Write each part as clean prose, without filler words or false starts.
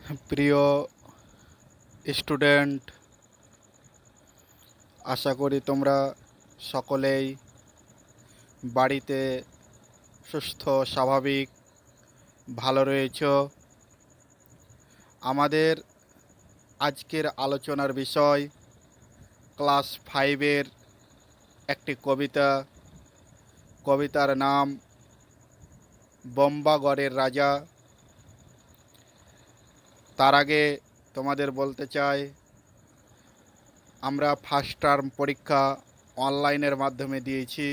প্রিয় স্টুডেন্ট, আশা করি তোমরা সকলেই বাড়িতে সুস্থ স্বাভাবিক ভালো রয়েছো। আমাদের আজকের আলোচনার বিষয় ক্লাস 5-এর একটি কবিতার নাম বম্বাগড়ের রাজা। তার আগে তোমাদের বলতে চাই, আমরা ফার্স্ট টার্ম পরীক্ষা অনলাইনের মাধ্যমে দিয়েছি,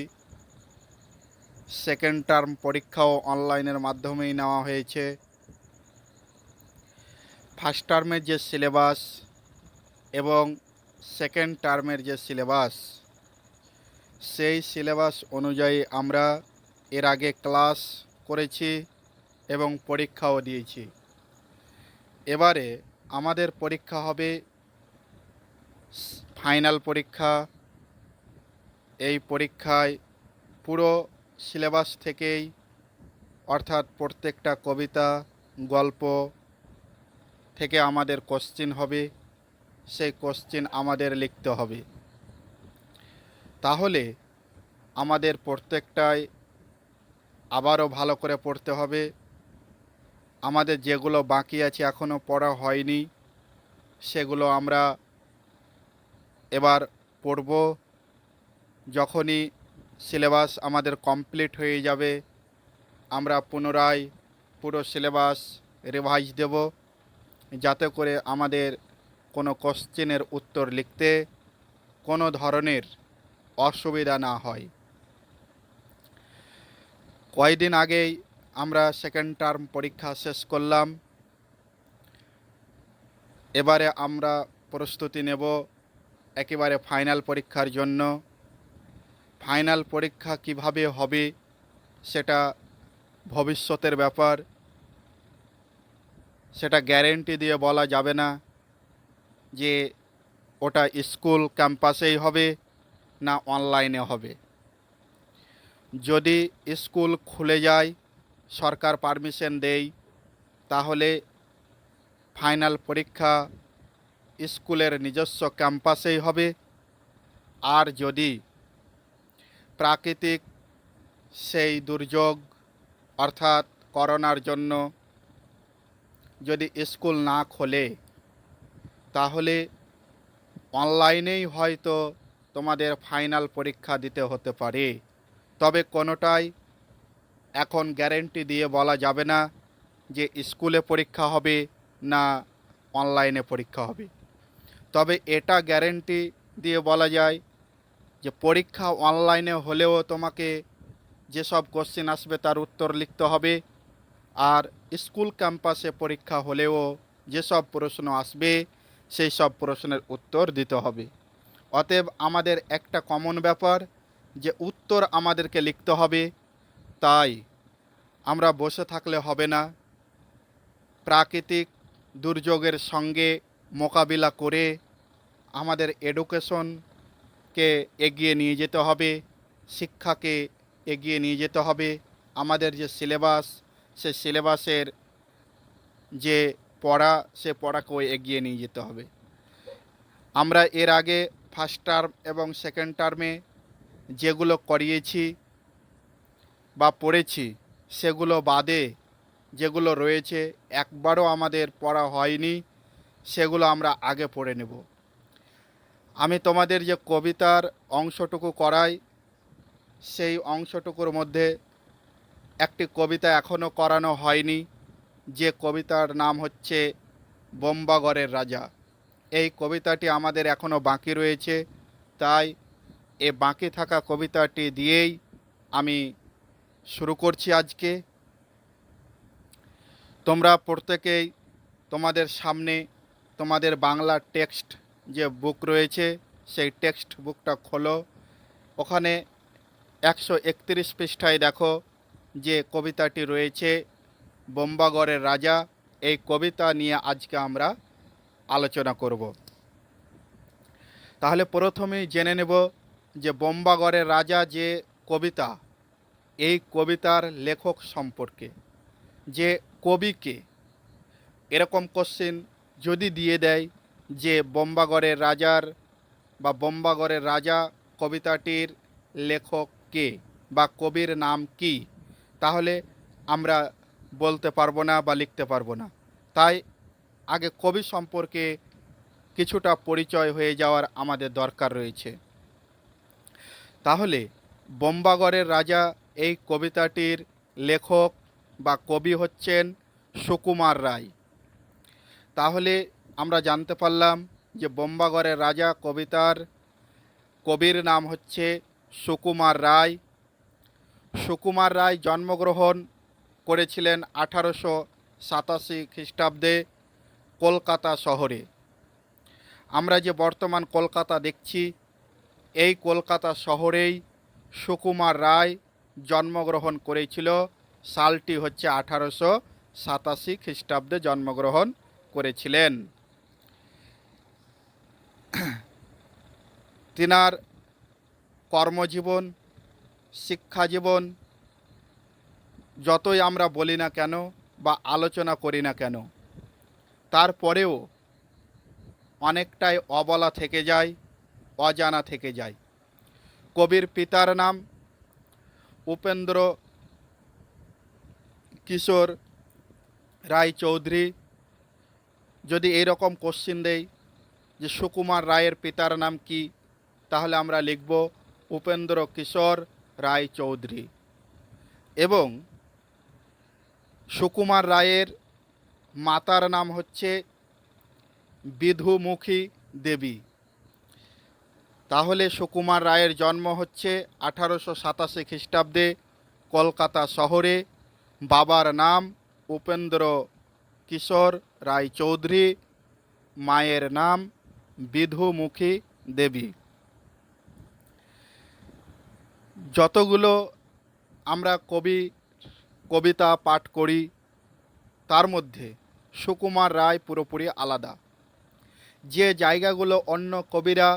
সেকেন্ড টার্ম পরীক্ষাও অনলাইনের মাধ্যমেই নেওয়া হয়েছে। ফার্স্ট টার্মের যে সিলেবাস এবং সেকেন্ড টার্মের যে সিলেবাস, সেই সিলেবাস অনুযায়ী আমরা এর আগে ক্লাস করেছি এবং পরীক্ষাও দিয়েছি। এবারে আমাদের পরীক্ষা হবে ফাইনাল পরীক্ষা। এই পরীক্ষায় পুরো সিলেবাস থেকেই, অর্থাৎ প্রত্যেকটা কবিতা গল্প থেকে আমাদের কোশ্চেন হবে, সেই কোশ্চেন আমাদের লিখতে হবে। তাহলে আমাদের প্রত্যেকটাই আবারও ভালো করে পড়তে হবে। আমাদের যেগুলো বাকি আছে এখনও পড়া হয়নি, সেগুলো আমরা এবার পড়ব। যখনই সিলেবাস আমাদের কমপ্লিট হয়ে যাবে, আমরা পুনরায় পুরো সিলেবাস রিভাইজ দেব, যাতে করে আমাদের কোনো কোশ্চেনের উত্তর লিখতে কোনো ধরনের অসুবিধা না হয়। কয়েকদিন আগেই আমরা সেকেন্ড টার্ম পরীক্ষা শেষ করলাম। এবারে আমরা প্রস্তুতি নেব একেবারে ফাইনাল পরীক্ষার জন্য। ফাইনাল পরীক্ষা কিভাবে হবে সেটা ভবিষ্যতের ব্যাপার, সেটা গ্যারেন্টি দিয়ে বলা যাবে না যে ওটা স্কুল ক্যাম্পাসেই হবে না অনলাইনে হবে। যদি স্কুল খুলে যায়, সরকার পারমিশন দেয়, তাহলে ফাইনাল পরীক্ষা স্কুলের নিজস্ব ক্যাম্পাসেই হবে। আর যদি প্রাকৃতিক সেই দুর্যোগ, অর্থাৎ করোনার জন্য যদি স্কুল না খোলে, তাহলে অনলাইনেই হয়তো তোমাদের ফাইনাল পরীক্ষা দিতে হতে পারে। তবে কোনোটাই এখন গ্যারেন্টি দিয়ে বলা যাবে না যে স্কুলে পরীক্ষা হবে না অনলাইনে পরীক্ষা হবে। তবে এটা গ্যারেন্টি দিয়ে বলা যায় যে পরীক্ষা অনলাইনে হলেও তোমাকে যেসব কোশ্চেন আসবে তার উত্তর লিখতে হবে, আর স্কুল ক্যাম্পাসে পরীক্ষা হলেও যেসব প্রশ্ন আসবে সেই সব প্রশ্নের উত্তর দিতে হবে। অতএব আমাদের একটা কমন ব্যাপার যে উত্তর আমাদেরকে লিখতে হবে। তাই আমরা বসে থাকলে হবে না। প্রাকৃতিক দুর্যোগের সঙ্গে মোকাবিলা করে আমাদের এডুকেশনকে এগিয়ে নিয়ে যেতে হবে, শিক্ষাকে এগিয়ে নিয়ে যেতে হবে। আমাদের যে সিলেবাস, সে সিলেবাসের যে পড়া, সে পড়াকেও এগিয়ে নিয়ে যেতে হবে। আমরা এর আগে ফার্স্ট টার্ম এবং সেকেন্ড টার্মে যেগুলো করিয়েছি বা পড়েছি, সেগুলো বাদে যেগুলো রয়েছে একবারও আমাদের পড়া হয়নি, সেগুলো আমরা আগে পড়ে নেব। আমি তোমাদের যে কবিতার অংশটুকু করাই, সেই অংশটুকুর মধ্যে একটি কবিতা এখনও করানো হয়নি, যে কবিতার নাম হচ্ছে বম্বাগড়ের রাজা। এই কবিতাটি আমাদের এখনও বাকি রয়েছে, তাই এ বাকি থাকা কবিতাটি দিয়েই আমি শুরু করছি আজকে। তোমরা প্রত্যেকেই তোমাদের সামনে তোমাদের বাংলা টেক্সট যে বুক রয়েছে, সেই টেক্সট বুকটা খোলো। ওখানে 131 পৃষ্ঠায় দেখো যে কবিতাটি রয়েছে বম্বাগড়ের রাজা। এই কবিতা নিয়ে আজকে আমরা আলোচনা করব। তাহলে প্রথমেই জেনে নেব যে বম্বাগড়ের রাজা যে কবিতা, এই কবিতার লেখক সম্পর্কে। যে কবিকে, এরকম কোশ্চেন যদি দিয়ে দেয় যে বোম্বাগড়ের রাজার বা বোম্বাগড়ের রাজা কবিতাটির লেখক কে বা কবির নাম কি, তাহলে আমরা বলতে পারবো না বা লিখতে পারবো না। তাই আগে কবি সম্পর্কে কিছুটা পরিচয় হয়ে যাওয়ার আমাদের দরকার রয়েছে। তাহলে বোম্বাগড়ের রাজা এই কবিতাটির লেখক বা কবি হচ্ছেন সুকুমার রায়। তাহলে আমরা জানতে পারলাম যে বোম্বাগড়ের রাজা কবিতার কবির নাম হচ্ছে সুকুমার রায়। সুকুমার রায় জন্মগ্রহণ করেছিলেন 1887 খ্রিস্টাব্দে কলকাতা শহরে। আমরা যে বর্তমান কলকাতা দেখছি, এই কলকাতা শহরেই সুকুমার রায় জন্মগ্রহণ করেছিল। সালটি হচ্ছে 1887 খ্রিস্টাব্দে জন্মগ্রহণ করেছিলেন। তিনার কর্মজীবন, শিক্ষাজীবন যতই আমরা বলি না কেন বা আলোচনা করি না কেন, তারপরেও অনেকটাই অবলা থেকে যায়, অজানা থেকে যায়। কবির পিতার নাম উপেন্দ্র কিশোর রায় চৌধুরী। যদি এইরকম কোশ্চিন দেই যে সুকুমার রায়ের পিতার নাম কি, তাহলে আমরা লিখব উপেন্দ্র কিশোর রায় চৌধুরী। এবং সুকুমার রায়ের মাতার নাম হচ্ছে বিধুমুখী দেবী। তাহলে সুকুমার রায়ের জন্ম হচ্ছে 1887 খ্রিস্টাব্দে কলকাতা শহরে। বাবার নাম উপেন্দ্র কিশোর রায় চৌধুরী, মায়ের নাম বিধুমুখী দেবী। যতগুলো আমরা কবিতা পাঠ করি, তার মধ্যে সুকুমার রায় পুরোপুরি আলাদা। যে জায়গাগুলো অন্য কবিরা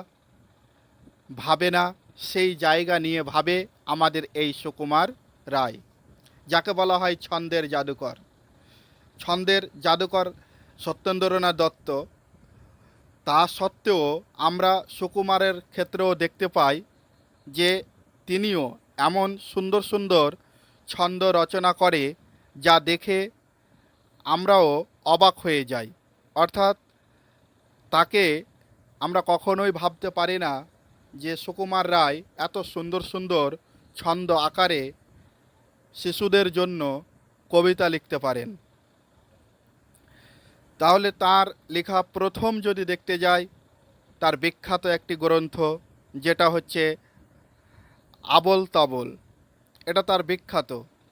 ভাবে না, সেই জায়গা নিয়ে ভাবে আমাদের এই সুকুমার রায়, যাকে বলা হয় ছন্দের জাদুকর। ছন্দের জাদুকর সত্যেন্দ্রনাথ দত্ত। তা সত্ত্বেও আমরা সুকুমারের ক্ষেত্রেও দেখতে পাই যে তিনিও এমন সুন্দর সুন্দর ছন্দ রচনা করে যা দেখে আমরাও অবাক হয়ে যাই। অর্থাৎ তাকে আমরা কখনোই ভাবতে পারি না যে সুকুমার রায় এত সুন্দর সুন্দর ছন্দ আকারে শিশুদের জন্য কবিতা লিখতে পারেন। তাহলে তার লেখা প্রথম যদি দেখতে যাই, তার বিখ্যাত একটি গ্রন্থ যেটা হচ্ছে আবোল তাবোল। এটা তার বিখ্যাত,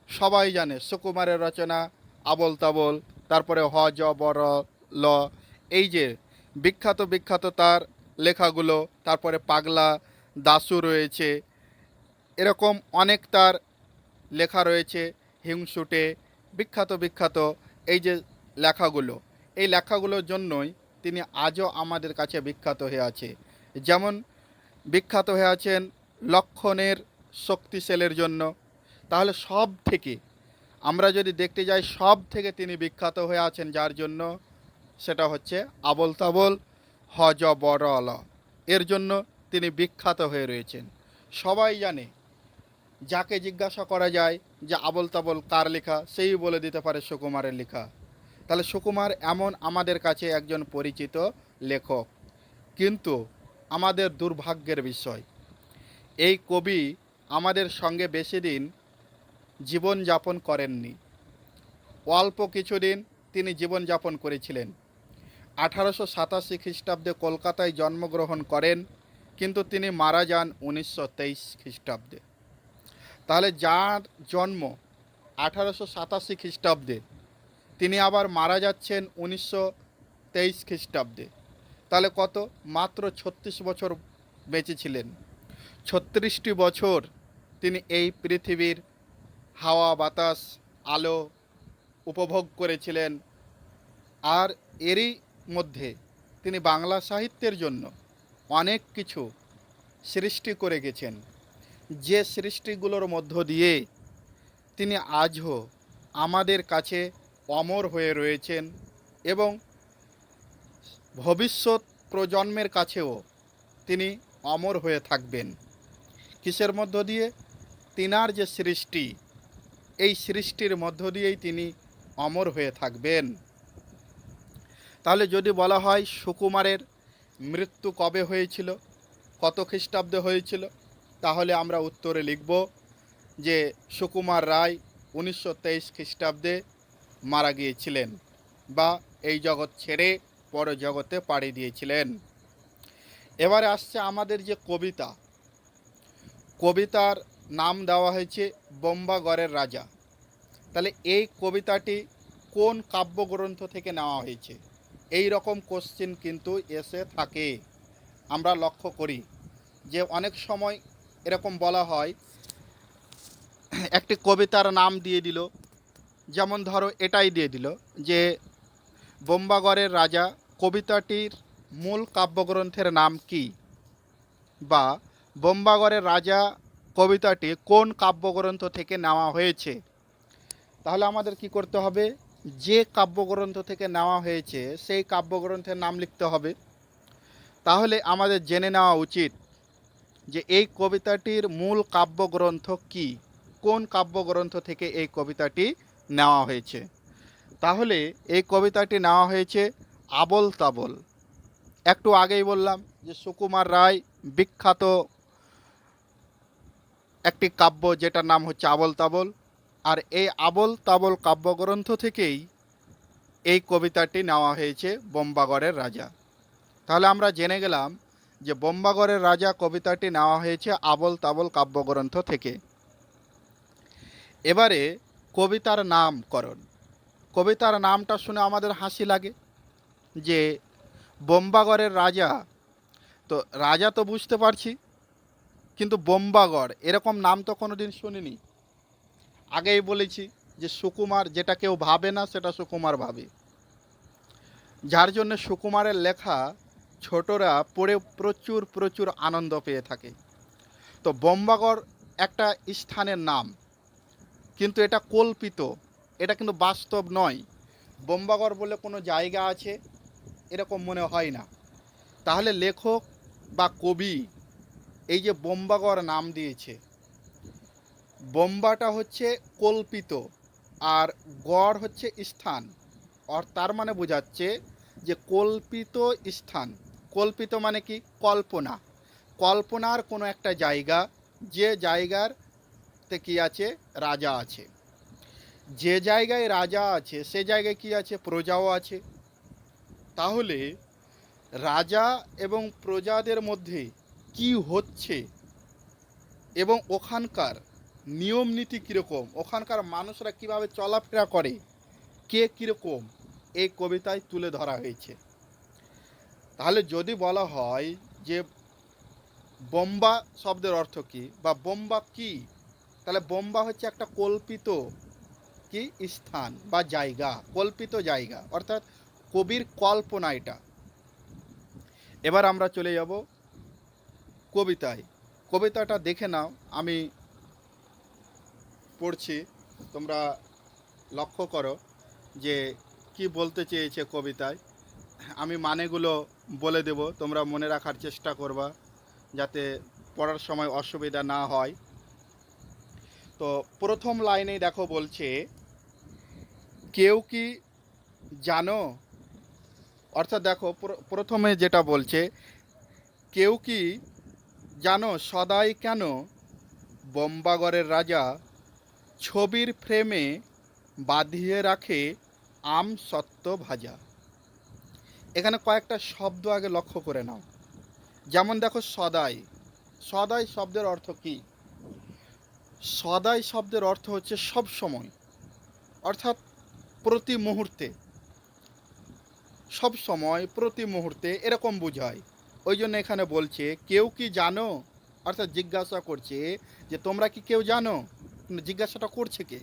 সবাই জানে সুকুমারের রচনা আবোল তাবোল, তারপরে হ জ বর ল, এই যে বিখ্যাত বিখ্যাত তার লেখাগুলো। তারপরে পাগলা দাশু রয়েছে, এরকম অনেক তার লেখা রয়েছে। হিংসুটে, বিখ্যাত বিখ্যাত এই যে লেখাগুলো, এই লেখাগুলোর জন্যই তিনি আজও আমাদের কাছে বিখ্যাত হয়ে আছে। যেমন বিখ্যাত হয়ে আছেন লক্ষণের শক্তিশালের জন্য। তাহলে সব থেকে আমরা যদি দেখতে যাই, সব থেকে তিনি বিখ্যাত হয়ে আছেন যার জন্য, সেটা হচ্ছে আবোল তাবোল হ জ বর ল, এর জন্য তিনি বিখ্যাত হয়ে রয়েছেন। সবাই জানে, যাকে জিজ্ঞাসা করা যায় যে আবোল তাবোল কার লেখা, সেই বলে দিতে পারে সুকুমারের লেখা। তাহলে সুকুমার এমন আমাদের কাছে একজন পরিচিত লেখক। কিন্তু আমাদের দুর্ভাগ্যের বিষয়, এই কবি আমাদের সঙ্গে বেশি দিন জীবনযাপন করেননি। অল্প কিছুদিন তিনি জীবনযাপন করেছিলেন। 1887 খ্রিস্টাব্দে কলকাতায় জন্মগ্রহণ করেন, কিন্তু তিনি মারা যান 1923 খ্রিস্টাব্দে। তাহলে যার জন্ম 1887 খ্রিস্টাব্দে, তিনি আবার মারা যাচ্ছেন 1923 খ্রিস্টাব্দে। তাহলে কত? মাত্র 36 বছর বেঁচে ছিলেন। 36টি বছর তিনি এই পৃথিবীর হাওয়া বাতাস আলো উপভোগ করেছিলেন। আর এরই মধ্যে তিনি বাংলা সাহিত্যের জন্য অনেক কিছু সৃষ্টি করে গেছেন, যে সৃষ্টিগুলোর মধ্য দিয়ে তিনি আজও আমাদের কাছে অমর হয়ে রয়েছেন এবং ভবিষ্যৎ প্রজন্মের কাছেও তিনি অমর হয়ে থাকবেন। কিসের মধ্য দিয়ে? তিনার যে সৃষ্টি, এই সৃষ্টির মধ্য দিয়েই তিনি অমর হয়ে থাকবেন। তাহলে যদি বলা হয় সুকুমারের মৃত্যু কবে হয়েছিল, কত খ্রিস্টাব্দে হয়েছিল, তাহলে আমরা উত্তরে লিখব যে সুকুমার রায় 1923 খ্রিস্টাব্দে মারা গিয়েছিলেন বা এই জগৎ ছেড়ে পর জগতে পাড়ি দিয়েছিলেন। এবারে আসছে আমাদের যে কবিতা, কবিতার নাম দেওয়া হয়েছে বোম্বাগড়ের রাজা। তাহলে এই কবিতাটি কোন কাব্যগ্রন্থ থেকে নেওয়া হয়েছে? এই রকম কোশ্চেন কিন্তু এসে থাকে, আমরা লক্ষ্য করি যে অনেক সময় এরকম বলা হয়, একটি কবিতার নাম দিয়ে দিল, যেমন ধরো এটাই দিয়ে দিল যে বোম্বাগড়ের রাজা কবিতাটির মূল কাব্যগ্রন্থের নাম কি, বা বোম্বাগড়ের রাজা কবিতাটি কোন কাব্যগ্রন্থ থেকে নেওয়া হয়েছে। তাহলে আমাদের কি করতে হবে? যে কাব্যগ্রন্থ থেকে নেওয়া হয়েছে সেই কাব্যগ্রন্থের নাম লিখতে হবে। তাহলে আমাদের জেনে নেওয়া উচিত যে এই কবিতাটির মূল কাব্যগ্রন্থ কি, কোন কাব্যগ্রন্থ থেকে এই কবিতাটি নেওয়া হয়েছে। তাহলে এই কবিতাটি নেওয়া হয়েছে আবোল তাবোল। একটু আগেই বললাম যে সুকুমার রায় বিখ্যাত একটি কাব্য যেটার নাম হচ্ছে আবোল তাবোল, আর এই আবোল তাবোল কাব্যগ্রন্থ থেকেই এই কবিতাটি নেওয়া হয়েছে বোম্বাগড়ের রাজা। তাহলে আমরা জেনে গেলাম যে বোম্বাগড়ের রাজা কবিতাটি নেওয়া হয়েছে আবোল তাবোল কাব্যগ্রন্থ থেকে। এবারে কবিতার নামকরণ। কবিতার নামটা শুনে আমাদের হাসি লাগে যে বোম্বাগড়ের রাজা, তো রাজা তো বুঝতে পারছি, কিন্তু বোম্বাগড় এরকম নাম তো কোনোদিন শুনিনি। আগেই বলেছি যে সুকুমার, যেটা কেউ ভাবে না সেটা সুকুমার ভাবে, যার জন্য সুকুমারের লেখা ছোটরা পড়ে প্রচুর প্রচুর আনন্দ পেয়ে থাকে। তো বোম্বাগড় একটা স্থানের নাম, কিন্তু এটা কল্পিত, এটা কিন্তু বাস্তব নয়। বোম্বাগড় বলে কোনো জায়গা আছে এরকম মনে হয় না। তাহলে লেখক বা কবি এই যে বোম্বাগড় নাম দিয়েছে, বোম্বাটা হচ্ছে কল্পিত আর গড় হচ্ছে স্থান, আর তার মানে বোঝাচ্ছে যে কল্পিত স্থান। কল্পিত মানে কি? কল্পনা, কল্পনার কোনো একটা জায়গা, যে জায়গাতে কি আছে? রাজা আছে। যে জায়গায় রাজা আছে সে জায়গায় কি আছে? প্রজাও আছে। তাহলে রাজা এবং প্রজাদের মধ্যে কি হচ্ছে এবং ওখানকার নিয়ম নীতি কীরকম, ওখানকার মানুষরা কিভাবে চলাফেরা করে, কে কীরকম, এই কবিতায় তুলে ধরা হয়েছে। তাহলে যদি বলা হয় যে বোম্বা শব্দের অর্থ কি বা বোম্বা কি, তাহলে বোম্বা হচ্ছে একটা কল্পিত কি স্থান বা জায়গা, কল্পিত জায়গা, অর্থাৎ কবির কল্পনা এটা। এবার আমরা চলে যাব কবিতায়। কবিতাটা দেখে নাও, আমি পড়ছি, তোমরা লক্ষ্য করো যে কি বলতে চেয়েছে কবিতায়। আমি মানেগুলো বলে দেব, তোমরা মনে রাখার চেষ্টা করবা যাতে পড়ার সময় অসুবিধা না হয়। তো প্রথম লাইনেই দেখো বলছে, কেউ কি জানো, অর্থাৎ দেখো প্রথমে যেটা বলছে, কেউ কি জানো সদাই কেন বোম্বাগড়ের রাজা ছবির ফ্রেমে বাঁধিয়ে রাখে আম সত্ত্ব ভাজা। এখানে কয়েকটা শব্দ আগে লক্ষ্য করে নাও। যেমন দেখো সদাই, সদাই শব্দের অর্থ কি? সদাই শব্দের অর্থ হচ্ছে সব সময়, অর্থাৎ প্রতি মুহূর্তে, সব সময় প্রতি মুহূর্তে এরকম বোঝায়। ওই জন্য এখানে বলছে কেউ কি জানো, অর্থাৎ জিজ্ঞাসা করছে যে তোমরা কি কেউ জানো। জিজ্ঞাসাটা করছে কে?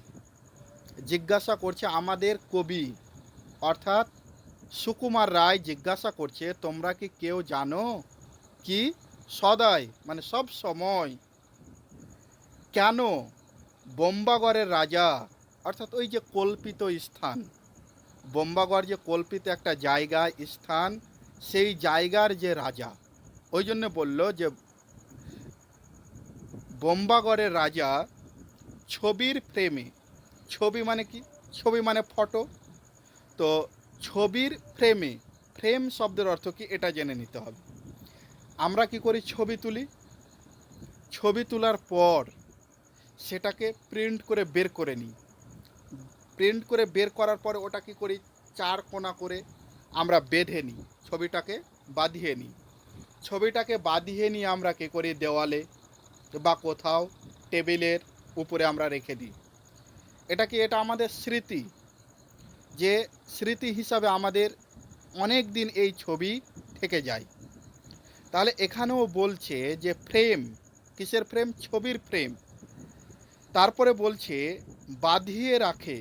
জিজ্ঞাসা করছে আমাদের কবি, অর্থাৎ সুকুমার রায় জিজ্ঞাসা করছে তোমরা কি কেউ জানো কি সদাই মানে সব সময় কেন বোম্বাগড়ের রাজা, অর্থাৎ ওই যে কল্পিত স্থান, বোম্বাগড় যে কল্পিত একটা জায়গা স্থান, সেই জায়গার যে রাজা, ওই জন্য বলল যে বোম্বাগড়ের রাজা ছবির ফ্রেমে, ছবি মানে কি, ছবি মানে ফটো, তো ছবির ফ্রেমে, ফ্রেম শব্দের অর্থ কি এটা জেনে নিতে হবে। আমরা কি করি, ছবি তুলি, ছবি তোলার পর সেটাকে প্রিন্ট করে বের করে নিই, প্রিন্ট করে বের করার পরে ওটা কি করি, চার কোণা করে আমরা বেঁধে নিই, ছবিটাকে বাঁধিয়ে নিই, ছবিটাকে বাঁধিয়ে নিয়ে আমরা কি করি, দেওয়ালে বা কোথাও টেবিলের উপরে আমরা রেখে দিই। এটা কি, এটা আমাদের স্মৃতি, যে স্মৃতি হিসাবে আমাদের অনেক দিন এই ছবি থেকে যায়। তাহলে এখানেও বলছে যে ফ্রেম, কিসের ফ্রেম, ছবির ফ্রেম। তারপরে বলছে বাঁধিয়ে রাখে,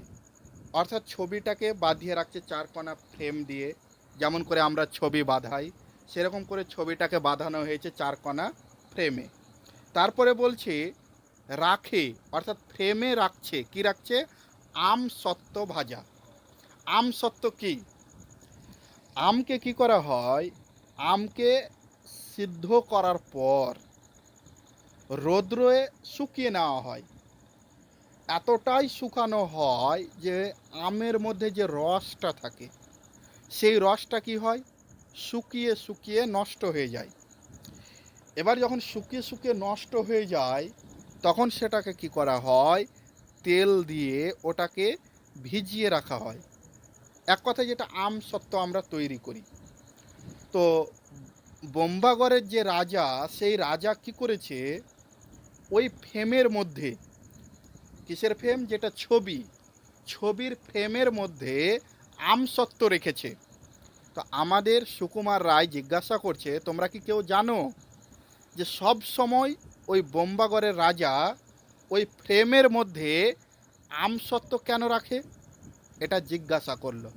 অর্থাৎ ছবিটাকে বাঁধিয়ে রাখছে চারকোনা ফ্রেম দিয়ে, যেমন করে আমরা ছবি বাঁধাই সেরকম করে ছবিটাকে বাঁধানো হয়েছে চারকোনা ফ্রেমে। তারপরে বলছে রাখে, অর্থাৎ ফ্রেমে রাখছে, কি রাখছে, আম সত্ত্ব ভাজা। আম সত্ত্ব কি, আমকে কি করা হয়, আমকে সিদ্ধ করার পর রোদ্রে শুকিয়ে নেওয়া হয়, এতটাই শুকানো হয় যে আমের মধ্যে যে রসটা থাকে সেই রসটা কি হয়, শুকিয়ে শুকিয়ে নষ্ট হয়ে যায়। এবার যখন শুকিয়ে শুকিয়ে নষ্ট হয়ে যায় তখন সেটাকে কি করা হয়, তেল দিয়ে ওটাকে ভিজিয়ে রাখা হয়, এক কথায় যেটা আম সত্ত্ব আমরা তৈরি করি। তো বোম্বাগড়ের যে রাজা, সেই রাজা কি করেছে, ওই ফ্রেমের মধ্যে, কিসের ফ্রেম, যেটা ছবি, ছবির ফ্রেমের মধ্যে আমসত্ত্ব রেখেছে। তো আমাদের সুকুমার রায় জিজ্ঞাসা করছে, তোমরা কি কেউ জানো যে সব সময় ওই বোম্বাগড়ের রাজা ওই ফ্রেমের মধ্যে আমসত্ত্ব কেন রাখে, এটা জিজ্ঞাসা করলো।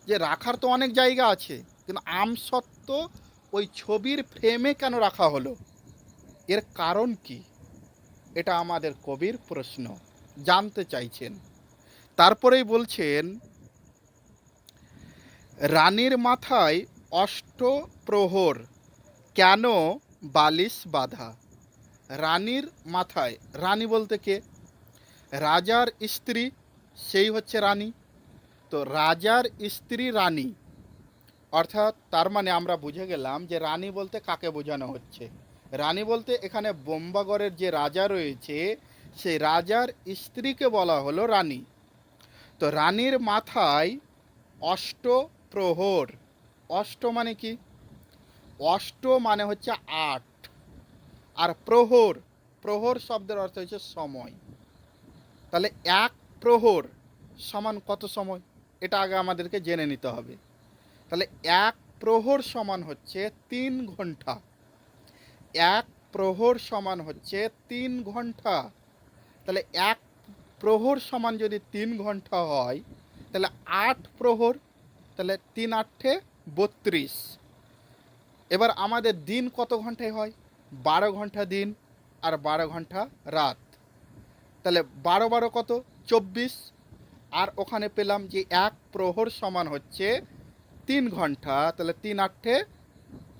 যে রাখার তো অনেক জায়গা আছে, কিন্তু আমসত্ত্ব ওই ছবির ফ্রেমে কেন রাখা হলো, এর কারণ কি, এটা আমাদের কবির প্রশ্ন, জানতে চাইছেন। তারপরেই বলছেন রানীর মাথায় অষ্টপ্রহর কেন বালিশ বাঁধা। রানীর মাথায়, রানী বলতে কে, রাজার স্ত্রী, সেই হচ্ছে রানী। তো রাজার স্ত্রী রানী, অর্থাৎ তার মানে আমরা বুঝে গেলাম যে রানী বলতে কাকে বোঝানো হচ্ছে। রানী বলতে এখানে বোম্বাগড়ের যে রাজা রয়েছে সেই রাজার স্ত্রীকে বলা হলো রানী। তো রানীর মাথায় অষ্টপ্রহর, অষ্ট মানে কি, অষ্ট মানে হচ্ছে আট, আর প্রহর, প্রহর শব্দের অর্থ হচ্ছে সময়। তাহলে এক প্রহর সমান কত সময়, এটা আগে আমাদেরকে জেনে নিতে হবে। তাহলে এক প্রহর সমান হচ্ছে 3 ঘন্টা, এক প্রহর সমান হচ্ছে 3 ঘন্টা। তাহলে এক প্রহর সমান যদি 3 ঘন্টা হয় তাহলে 8 প্রহর, তাহলে 3 8 32। এবার আমাদের দিন কত ঘন্টায় হয়, 12 ঘন্টা দিন আর 12 ঘন্টা রাত, তাহলে 12 12 কত, 24। আর ওখানে পেলাম যে এক প্রহর সমান হচ্ছে 3 ঘন্টা, তাহলে 3 8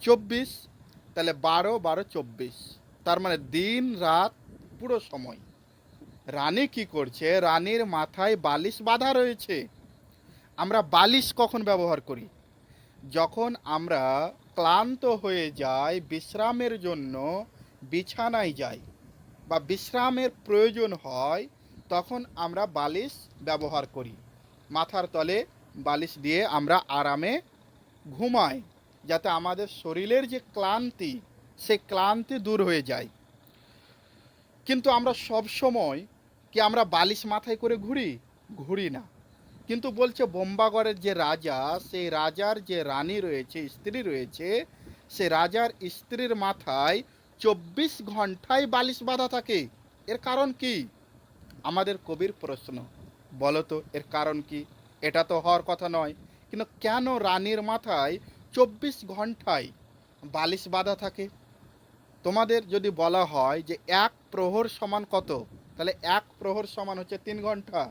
24, তাহলে 12 12 24, তার মানে দিন রাত পুরো সময়। রানী কি করছে, রানীর মাথায় বালিশ বাঁধা রয়েছে। আমরা বালিশ কখন ব্যবহার করি, যখন আমরা ক্লান্ত হয়ে যাই, বিশ্রামের জন্য বিছানায় যাই বা বিশ্রামের প্রয়োজন হয়, তখন আমরা বালিশ ব্যবহার করি, মাথার তলে বালিশ দিয়ে আমরা আরামে ঘুমাই, যাতে আমাদের শরীরের যে ক্লান্তি, সে ক্লান্তি দূর হয়ে যায়। কিন্তু আমরা সব সময় কি আমরা বালিশ মাথায় করে ঘুরি, ঘুরি না। কিন্তু বলছে বোম্বাগড়ের যে রাজা, সেই রাজার যে রানী রয়েছে, স্ত্রী রয়েছে, সে রাজার স্ত্রীর মাথায় 24 ঘন্টায় বালিশ বাঁধা থাকে। এর কারণ কি, আমাদের কবির প্রশ্ন, বলো তো এর কারণ কি, এটা তো হওয়ার কথা নয়, কিন্তু কেন রানীর মাথায় 24 ঘন্টায় বালিশ বাঁধা থাকে। তোমাদের যদি বলা হয় যে এক প্রহর সমান কত, তাহলে এক প্রহর সমান হচ্ছে 3 ঘন্টা,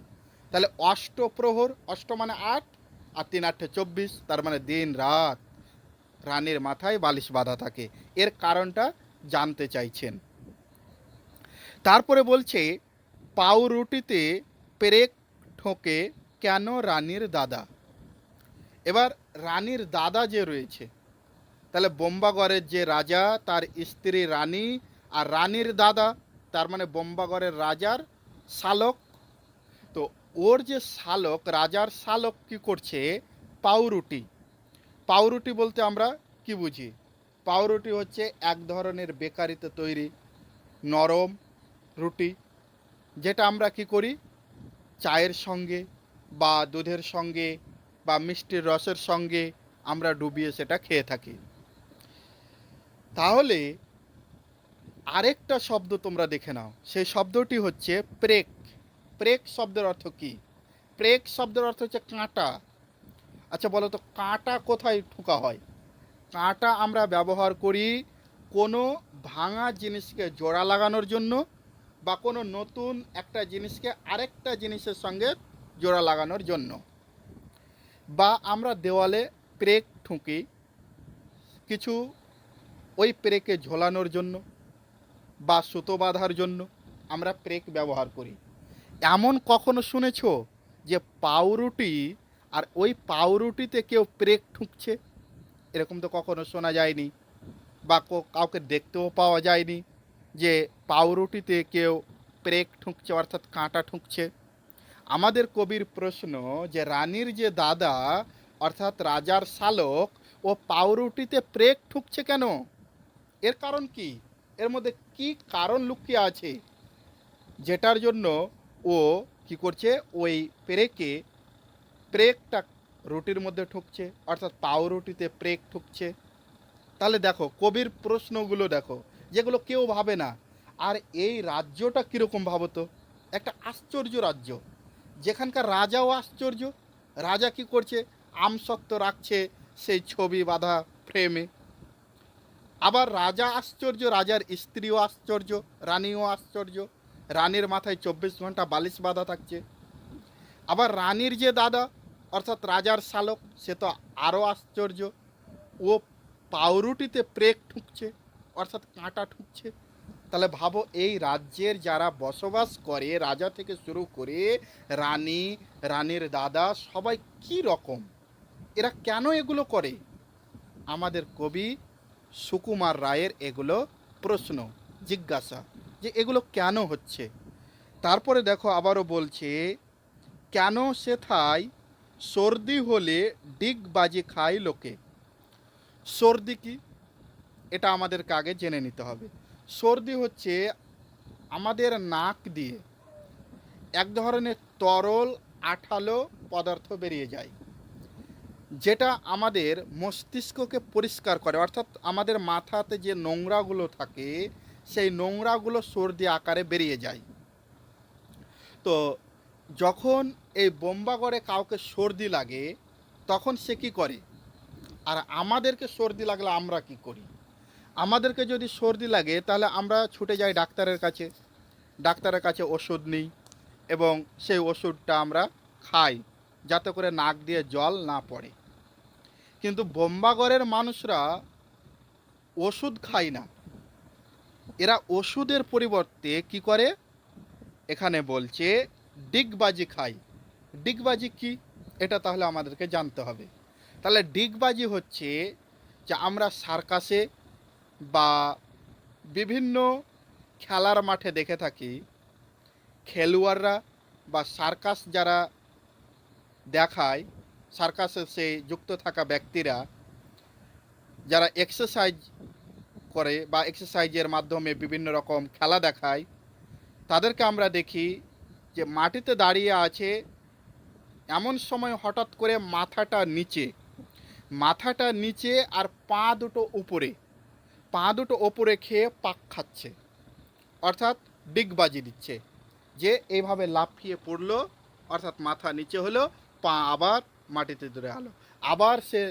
তাহলে অষ্টপ্রহর, অষ্ট মানে 8, আর 3 × 8 = 24, তার মানে দিন রাত রানীর মাথায় বালিশ বাঁধা থাকে। এর কারণটা জানতে চাইছেন। তারপরে বলছে পাউরুটিতে পেরেক ঠোকে কেন রানীর দাদা। এবার রানীর দাদা যে রয়েছে, তাহলে বোম্বাগড়ের যে রাজা, তার স্ত্রী রানী, আর রানীর দাদা তার মানে বোম্বাগড়ের রাজার শালক। তো ওর যে শালক, রাজার শালক কি করছে, পাউরুটি। পাউরুটি বলতে আমরা কি বুঝি? পাউরুটি হচ্ছে এক ধরনের বেকারিতে তৈরি নরম রুটি, যেটা আমরা কি করি, চায়ের সঙ্গে বা দুধের সঙ্গে বা মিষ্টির রসের সঙ্গে আমরা ডুবিয়ে সেটা খেয়ে থাকি। তাহলে আরেকটা শব্দ তোমরা দেখে নাও, সেই শব্দটি হচ্ছে প্রেক। প্রেক শব্দের অর্থ কি? প্রেক শব্দের অর্থ হচ্ছে কাঁটা। আচ্ছা বলো তো, কাঁটা কোথায় ঠোকা হয়? কাঁটা আমরা ব্যবহার করি কোনো ভাঙা জিনিসকে জোড়া লাগানোর জন্য, বা কোনো নতুন একটা জিনিসকে আরেকটা জিনিসের সঙ্গে জোড়া লাগানোর জন্য, বা আমরা দেওয়ালে প্রেক ঠুকি কিছু ওই প্রেকে ঝোলানোর জন্য বা সুতো বাঁধার জন্য আমরা প্রেক ব্যবহার করি। এমন কখনো শুনেছো যে পাউরুটি আর ওই পাউরুটিতে কেউ প্রেক ঠুকছে? এরকম তো কখনো শোনা যায়নি, বা কাউকে দেখতেও পাওয়া যায়নি যে পাউরুটিতে কেউ প্রেক ঠুকছে অর্থাৎ কাঁটা ঠুকছে। আমাদের কবির প্রশ্ন যে রানীর যে দাদা অর্থাৎ রাজার শালক, ও পাউরুটিতে প্রেক ঠুকছে কেন? এর কারণ কি? এর মধ্যে কি কারণ লুকিয়ে আছে যেটার জন্য ও কি করছে, ওই প্রেকটা রুটির মধ্যে ঠুকছে অর্থাৎ পাউরুটিতে প্রেক ঠুকছে? তাহলে দেখো কবির প্রশ্নগুলো দেখো, যেগুলো কেউ ভাবে না। আর এই রাজ্যটা কীরকম ভাবো তো, একটা আশ্চর্য রাজ্য, যেখানকার রাজাও আশ্চর্য। রাজা কি করছে, আমসত্ত্ব রাখছে সেই ছবি বাঁধা ফ্রেমে। আবার রাজা আশ্চর্য, রাজার স্ত্রীও আশ্চর্য, রানীও আশ্চর্য, রানীর মাথায় 24 ঘন্টা বালিশ বাঁধা থাকছে। আবার রানীর যে দাদা অর্থাৎ রাজার শালক, সে তো আরও আশ্চর্য, ও পাউরুটিতে প্রেক ঠুকছে অর্থাৎ কাঁটা ঠুকছে। তাহলে ভাবো এই রাজ্যের যারা বসবাস করে, রাজা থেকে শুরু করে রানী, রানীর দাদা, সবাই কি রকম, এরা কেন এগুলো করে? আমাদের কবি সুকুমার রায়ের এগুলো প্রশ্ন, জিজ্ঞাসা যে এগুলো কেন হচ্ছে। তারপরে দেখো আবারও বলছে কেন সেথায় সর্দি হলে ডিগবাজি খায় লোকে। সর্দি কি, এটা আমাদেরকে আগে জেনে নিতে হবে। সর্দি হচ্ছে আমাদের নাক দিয়ে এক ধরনের তরল আঠালো পদার্থ বেরিয়ে যায়, যেটা আমাদের মস্তিষ্ককে পরিষ্কার করে, অর্থাৎ আমাদের মাথাতে যে নোংরাগুলো থাকে সেই নোংরাগুলো সর্দি আকারে বেরিয়ে যায়। তো যখন এই বোম্বাগড়ে কাউকে সর্দি লাগে তখন সে কী করে, আর আমাদেরকে সর্দি লাগলে আমরা কি করি? আমাদেরকে যদি সর্দি লাগে তাহলে আমরা ছুটে যাই ডাক্তারের কাছে, ডাক্তারের কাছে ওষুধ নিই এবং সেই ওষুধটা আমরা খাই যাতে করে নাক দিয়ে জল না পড়ে। কিন্তু বোম্বাগড়ের মানুষরা ওষুধ খায় না, এরা ওষুধের পরিবর্তে কি করে, এখানে বলছে ডিগবাজি খায়। ডিগবাজি কি, এটা তাহলে আমাদেরকে জানতে হবে। তাহলে ডিগবাজি হচ্ছে যে আমরা সার্কাসে বা বিভিন্ন খেলার মাঠে দেখে থাকি খেলোয়াড়রা বা সার্কাস যারা দেখায়, সার্কাসে সে যুক্ত থাকা ব্যক্তিরা যারা এক্সারসাইজ করে বা এক্সারসাইজের মাধ্যমে বিভিন্ন রকম খেলা দেখায়, তাদেরকে আমরা দেখি যে মাটিতে দাঁড়িয়ে আছে, এমন সময় হঠাৎ করে মাথাটা নিচে আর পা দুটো উপরে খেয়ে পাক খাচ্ছে, অর্থাৎ ডিগবাজি দিচ্ছে যে এইভাবে লাফিয়ে পড়লো, অর্থাৎ মাথা নিচে হলো, পা আবার মাটিতে ধরে আলো, আবার সে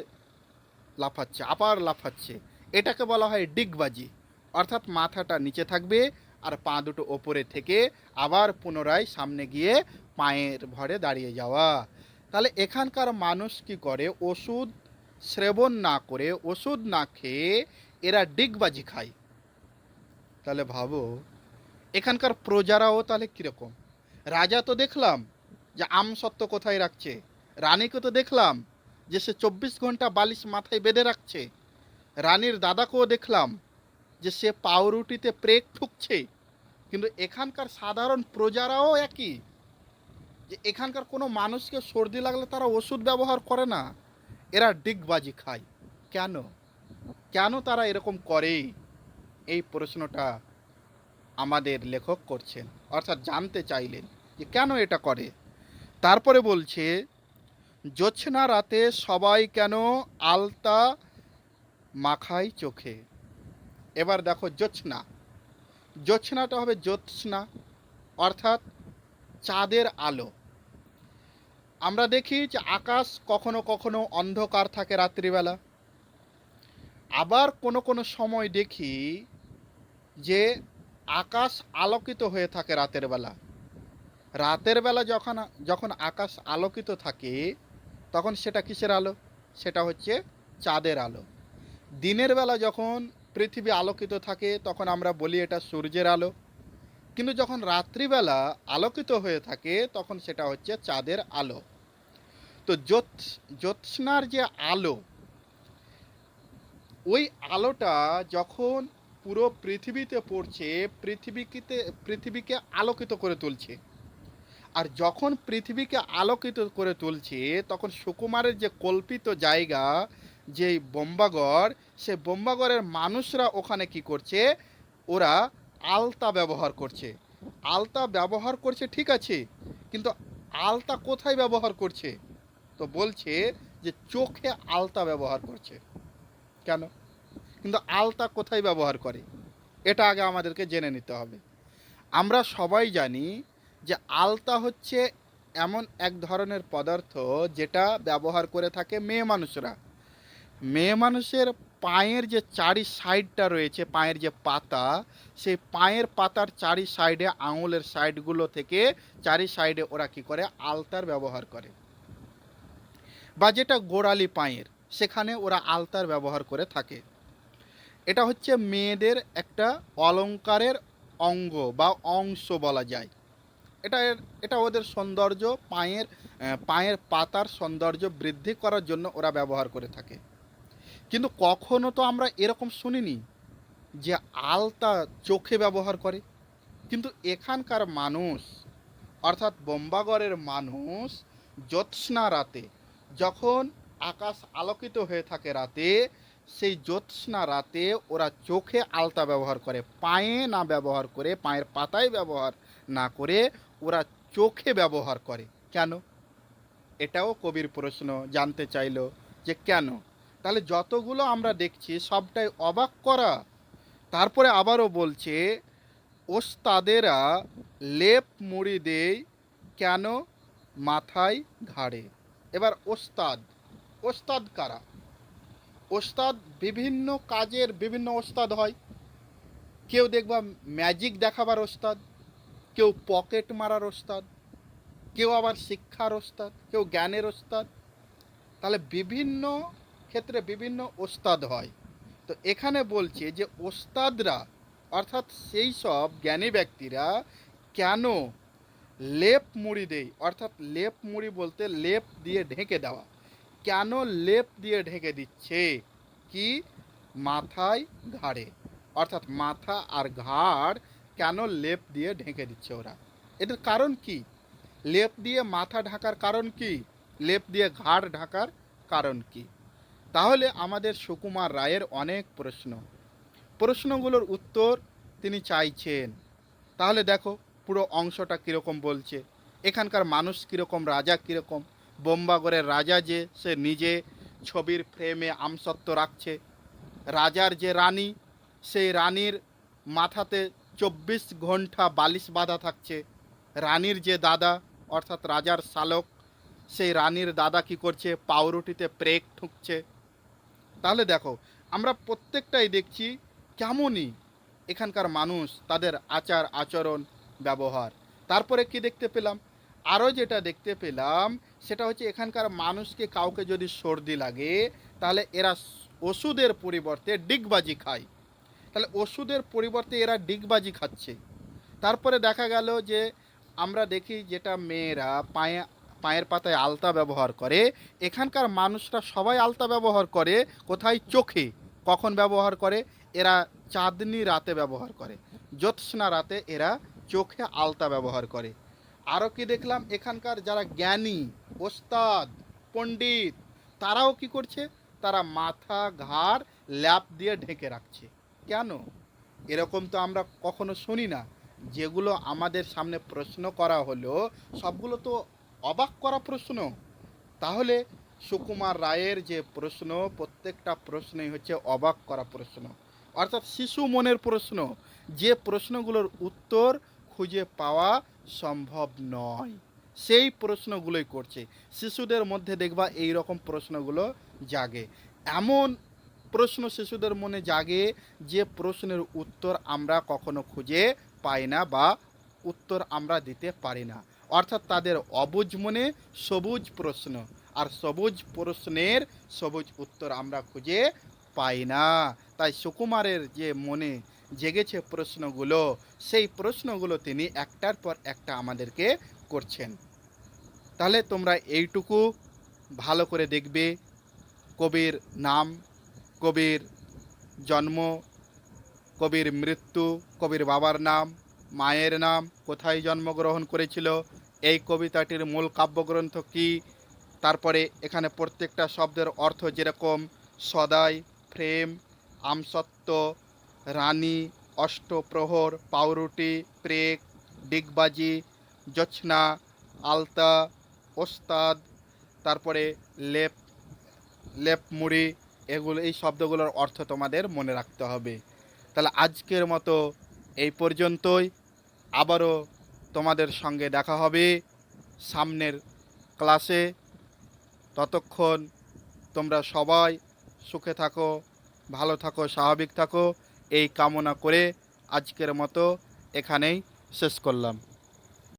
লাফাচ্ছে, এটাকে বলা হয় ডিগবাজি। অর্থাৎ মাথাটা নিচে থাকবে আর পা দুটো ওপরে থেকে আবার পুনরায় সামনে গিয়ে পায়ের ভরে দাঁড়িয়ে যাওয়া, তাহলে এখানকার মানুষ কি করে, ওষুধ সেবন না করে, ওষুধ না খেয়ে এরা ডিগবাজি খায়। তাহলে ভাবো এখানকার প্রজারাও তাহলে কীরকম। রাজা তো দেখলাম যে আমসত্ত্ব কোথায় রাখছে, রানীকে তো দেখলাম যে সে 24 ঘন্টা বালিশ মাথায় বেঁধে রাখছে, রানীর দাদাকেও দেখলাম যে সে পাউরুটিতে প্রেক ঠুকছে। কিন্তু এখানকার সাধারণ প্রজারাও একই, যে এখানকার কোনো মানুষকে সর্দি লাগলে তারা ওষুধ ব্যবহার করে না, এরা ডিগবাজি খায়। কেন কেন তারা এরকম করে, এই প্রশ্নটা আমাদের লেখক করছেন, অর্থাৎ জানতে চাইলেন যে কেন এটা করে। তারপরে বলছে, জ্যোৎস্না রাতে সবাই কেন আলতা মাখায় চোখে। এবার দেখো জ্যোৎস্না, জ্যোৎস্নাটা হবে জ্যোৎস্না অর্থাৎ চাঁদের আলো। আমরা দেখি যে আকাশ কখনো কখনো অন্ধকার থাকে রাত্রিবেলা, আবার কোনো কোনো সময় দেখি যে আকাশ আলোকিত হয়ে থাকে রাতের বেলা। রাতের বেলা যখন যখন আকাশ আলোকিত থাকে তখন সেটা কিসের আলো, সেটা হচ্ছে চাঁদের আলো। দিনের বেলা যখন পৃথিবী আলোকিত থাকে তখন আমরা বলি এটা সূর্যের আলো, কিন্তু যখন রাত্রিবেলা আলোকিত হয়ে থাকে তখন সেটা হচ্ছে চাঁদের আলো। তো জ্যোৎস্নার যে আলো, ওই আলোটা যখন পুরো পৃথিবীতে পড়ছে পৃথিবীকে আলোকিত করে তুলছে। আর যখন পৃথিবীকে আলোকিত করে তুলছে তখন সুকুমারের যে কল্পিত জায়গা, যে বোম্বাগড়, সে বোম্বাগড়ের মানুষরা ওখানে কি করছে, ওরা আলতা ব্যবহার করছে। আলতা ব্যবহার করছে ঠিক আছে, কিন্তু আলতা কোথায় ব্যবহার করছে, তো বলছে যে চোখে আলতা ব্যবহার করছে। কেন, কিন্তু আলতা কোথায় ব্যবহার করে এটা আগে আমাদেরকে জেনে নিতে হবে। আমরা সবাই জানি যে আলতা হচ্ছে এমন এক ধরনের পদার্থ যেটা ব্যবহার করে থাকে মেয়ে মানুষরা। মেয়ে মানুষের পায়ের যে চারি সাইডটা রয়েছে, পায়ের যে পাতা, সেই পায়ের পাতার চারি সাইডে, আঙুলের সাইডগুলো থেকে চারি সাইডে ওরা কি করে, আলতার ব্যবহার করে। বা যেটা গোড়ালি পায়ের, সেখানে ওরা আলতার ব্যবহার করে থাকে। এটা হচ্ছে মেয়েদের একটা অলংকারের অঙ্গ বা অংশ বলা যায়। এটা এটা ওদের সৌন্দর্য, পায়ের পাতার সৌন্দর্য বৃদ্ধি করার জন্য ওরা ব্যবহার করে থাকে। কিন্তু কখনো তো আমরা এরকম শুনিনি যে আলতা চোখে ব্যবহার করে। কিন্তু এখানকার মানুষ, অর্থাৎ বোম্বাগড়ের মানুষ, জ্যোৎস্না রাতে যখন আকাশ আলোকিত হয়ে থাকে রাতে, সেই জ্যোৎস্না রাতে ওরা চোখে আলতা ব্যবহার করে, পায়ে না ব্যবহার করে, পায়ের পাতায় ব্যবহার না করে ওরা চোখে ব্যবহার করে। কেন, এটাও কবির প্রশ্ন, জানতে চাইল যে কেন। তাহলে যতগুলো আমরা দেখছি সবটাই অবাক করা। তারপরে আবারও বলছে, ওস্তাদেরা লেপ মুড়ি দেয় কেন মাথায় ঘাড়ে। এবার ওস্তাদ, ওস্তাদ কারা? ওস্তাদ বিভিন্ন কাজের বিভিন্ন ওস্তাদ হয়। কেউ দেখবা ম্যাজিক দেখাবার ওস্তাদ, কেউ পকেট মারার ওস্তাদ, কেউ আবার শিক্ষার ওস্তাদ, কেউ জ্ঞানের ওস্তাদ। তাহলে বিভিন্ন ক্ষেত্রে বিভিন্ন ওস্তাদ হয়। তো এখানে বলছে যে ওস্তাদরা অর্থাৎ সেই সব জ্ঞানী ব্যক্তিরা কেন লেপ মুড়ি দেয়, অর্থাৎ লেপ মুড়ি বলতে লেপ দিয়ে ঢেকে দেওয়া। কেন লেপ দিয়ে ঢেকে দিচ্ছে, কি মাথায় ঘাড়ে, অর্থাৎ মাথা আর ঘাড় কেন লেপ দিয়ে ঢেকে দিচ্ছে ওরা, এটার কারণ কি? লেপ দিয়ে মাথা ঢাকার কারণ কি? লেপ দিয়ে ঘাড় ঢাকার কারণ কি? তাহলে আমাদের সুকুমার রায়ের অনেক প্রশ্নগুলোর উত্তর তিনি চাইছেন। তাহলে দেখো পুরো অংশটা কীরকম বলছে, এখানকার মানুষ কীরকম, রাজা কীরকম। বোম্বাগড়ের রাজা যে সে নিজে ছবির ফ্রেমে আমসত্ত্ব রাখছে, রাজার যে রানী, সেই রানীর মাথাতে 24 ঘন্টা বালিশ বাঁধা থাকছে, রানীর যে দাদা অর্থাৎ রাজার শালক, সেই রানীর দাদা কি করছে, পাউরুটিতে প্রেক ঠুকছে। তাহলে দেখো আমরা প্রত্যেকটাই দেখছি কেমনই এখানকার মানুষ, তাদের আচার আচরণ ব্যবহার। তারপরে কি দেখতে পেলাম, আরও যেটা দেখতে পেলাম সেটা হচ্ছে এখানকার মানুষকে কাউকে যদি সর্দি লাগে তাহলে এরা ওষুধের পরিবর্তে ডিগবাজি খায়। তাহলে ওষুধের পরিবর্তে এরা ডিগবাজি খাচ্ছে। তারপরে দেখা গেল যে আমরা দেখি যেটা মেয়েরা পায়ের পাতায় আলতা ব্যবহার করে, এখানকার মানুষরা সবাই আলতা ব্যবহার করে কোথায়? চোখে। কখন ব্যবহার করে? এরা চাঁদনি রাতে ব্যবহার করে, জ্যোৎস্না রাতে এরা চোখে আলতা ব্যবহার করে। আরও কি দেখলাম, এখানকার যারা জ্ঞানী, ওস্তাদ, পণ্ডিত, তারাও কি করছে? তারা মাথা ঘাড় ল্যাপ দিয়ে ঢেকে রাখছে। কেন? এরকম তো আমরা কখনো শুনি না। যেগুলো আমাদের সামনে প্রশ্ন করা হলো সবগুলো তো অবাক করা প্রশ্ন। তাহলে সুকুমার রায়ের যে প্রশ্ন, প্রত্যেকটা প্রশ্নই হচ্ছে অবাক করা প্রশ্ন, অর্থাৎ শিশু মনের প্রশ্ন, যে প্রশ্নগুলোর উত্তর খুঁজে পাওয়া সম্ভব নয়, সেই প্রশ্নগুলোই করছে। শিশুদের মধ্যে দেখবা এই রকম প্রশ্নগুলো জাগে। এমন প্রশ্ন শিশুদের মনে জাগে যে প্রশ্নের উত্তর আমরা কখনো খুঁজে পাই না বা উত্তর আমরা দিতে পারি না। অর্থাৎ তাদের অবুঝ মনে সবুজ প্রশ্ন, আর সবুজ প্রশ্নের সবুজ উত্তর আমরা খুঁজে পাই না। তাই সুকুমারের যে মনে জেগেছে প্রশ্নগুলো, সেই প্রশ্নগুলো তিনি একটার পর একটা আমাদেরকে করছেন। তাহলে তোমরা এইটুকু ভালো করে দেখবে, কবির নাম, কবির জন্ম, কবির মৃত্যু, কবির বাবার নাম, মায়ের নাম, কোথায় জন্মগ্রহণ করেছিল, এই কবিতাটির মূল কাব্যগ্রন্থ কী, তারপরে এখানে প্রত্যেকটা শব্দের অর্থ যেরকম সদাই, ফ্রেম, আমসত্ত্ব, রানী, অষ্টপ্রহর, পাউরুটি, প্রেক, ডিগবাজি, জোছনা, আলতা, ওস্তাদ, তারপরে লেপ, লেপমুড়ি, এগুলো, এই শব্দগুলোর অর্থ তোমাদের মনে রাখতে হবে। তাহলে আজকের মতো এই পর্যন্তই। আবারও তোমাদের সঙ্গে দেখা হবে সামনের ক্লাসে। ততক্ষণ তোমরা সবাই সুখে থাকো, ভালো থাকো, স্বাভাবিক থাকো, এই কামনা করে আজকের মতো এখানেই শেষ করলাম।